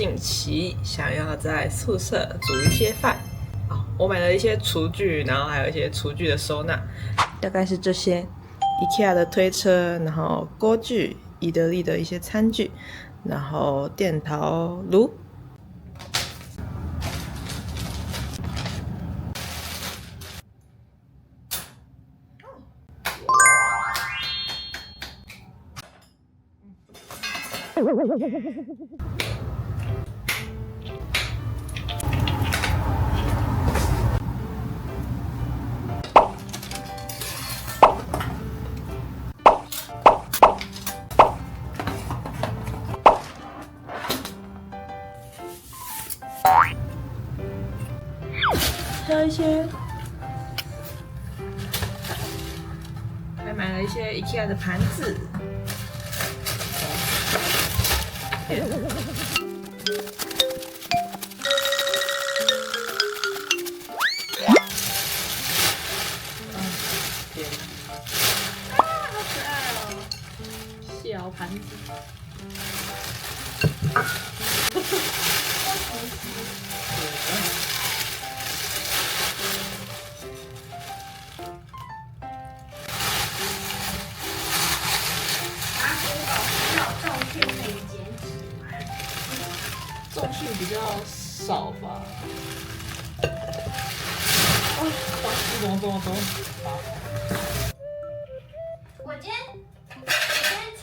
近期想要在宿舍煮一些饭，我买了一些厨具，然后还有一些厨具的收纳，大概是这些 IKEA 的推车，然后锅具、宜得利的一些餐具，然后电陶炉。还有一些，还买了一些 IKEA 的盘子。天哪！好可爱哦，小盘子。重训比较少吧。怎么？我今天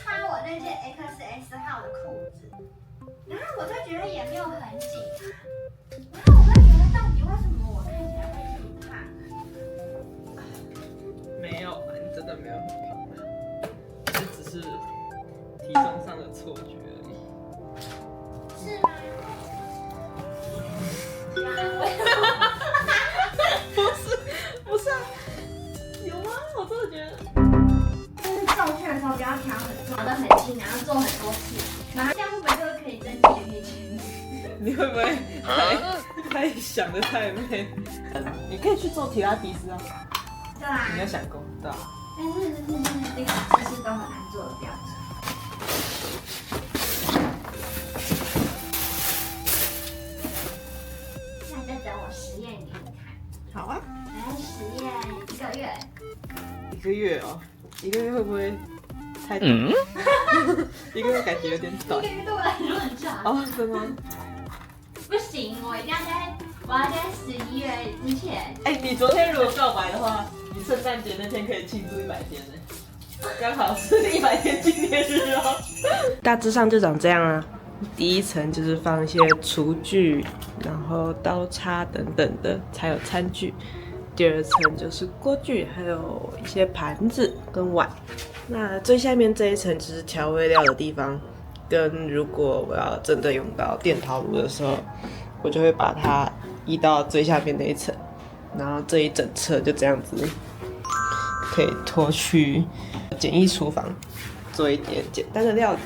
穿我那件 XS 号的裤子，然后我就觉得也没有很紧，然后我就觉得到底为什么我看起来会这么胖？没有，你真的没有很胖，这只是体重上的错觉而已。是吗？不是啊，有吗？我真的觉得，就是重训的时候不要调很重，调得很轻，然后做很多次，然后这样会不会就可以增肌也可以减脂？你会不会太想得太美？你可以去做提拉提斯啊，对啊，你有想过对啊？但是那个姿势都很难做的标准。那就等我实验给你看。好啊，来实验1个月。1个月哦，1个月会不会太短？1个月感觉有点短。1个月对我来说很长。哦，真的吗？不行，我要在11月之前。你昨天如果告白的话，你圣诞节那天可以庆祝100天呢，刚好是100天纪念日哦。大致上就长这样啊。第一层就是放一些厨具，然后刀叉等等的，才有餐具。第二层就是锅具，还有一些盘子跟碗。那最下面这一层就是调味料的地方，跟如果我要真的用到电陶炉的时候，我就会把它移到最下面那一层，然后这一整侧就这样子可以拖去简易厨房做一点简单的料理。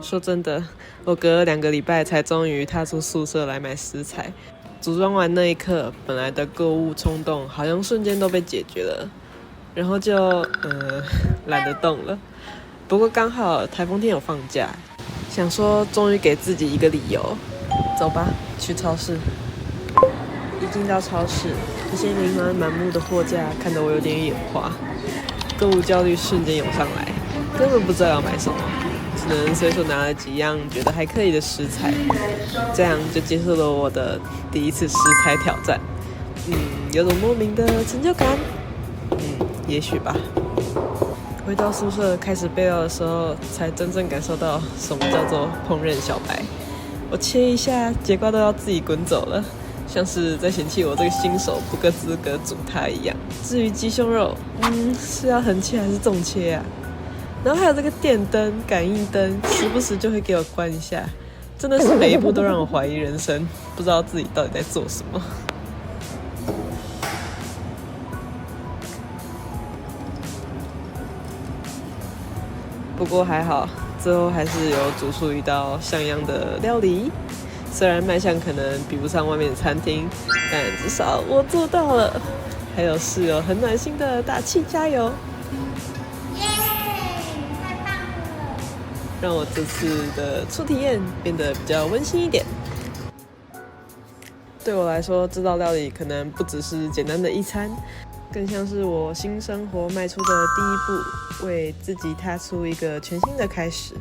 说真的，我隔了2个礼拜才终于踏出宿舍来买食材。组装完那一刻，本来的购物冲动好像瞬间都被解决了，然后就懒得动了。不过刚好台风天有放假，想说终于给自己一个理由，走吧，去超市。一进到超市，那些琳琅满目的货架看得我有点眼花，购物焦虑瞬间涌上来，根本不知道要买什么。只能随手拿了几样觉得还可以的食材，这样就结束了我的第一次食材挑战。有种莫名的成就感。也许吧。回到宿舍开始备料的时候，才真正感受到什么叫做烹饪小白。我切一下，节瓜都要自己滚走了，像是在嫌弃我这个新手不够资格煮它一样。至于鸡胸肉，是要横切还是纵切啊？然后还有这个电灯、感应灯，时不时就会给我关一下，真的是每一步都让我怀疑人生，不知道自己到底在做什么。不过还好，最后还是有煮出一道像样的料理。虽然卖相可能比不上外面的餐厅，但至少我做到了。还有室友很暖心的打气加油。耶，太棒了！让我这次的初体验变得比较温馨一点。对我来说，这道料理可能不只是简单的一餐，更像是我新生活迈出的第一步，为自己踏出一个全新的开始。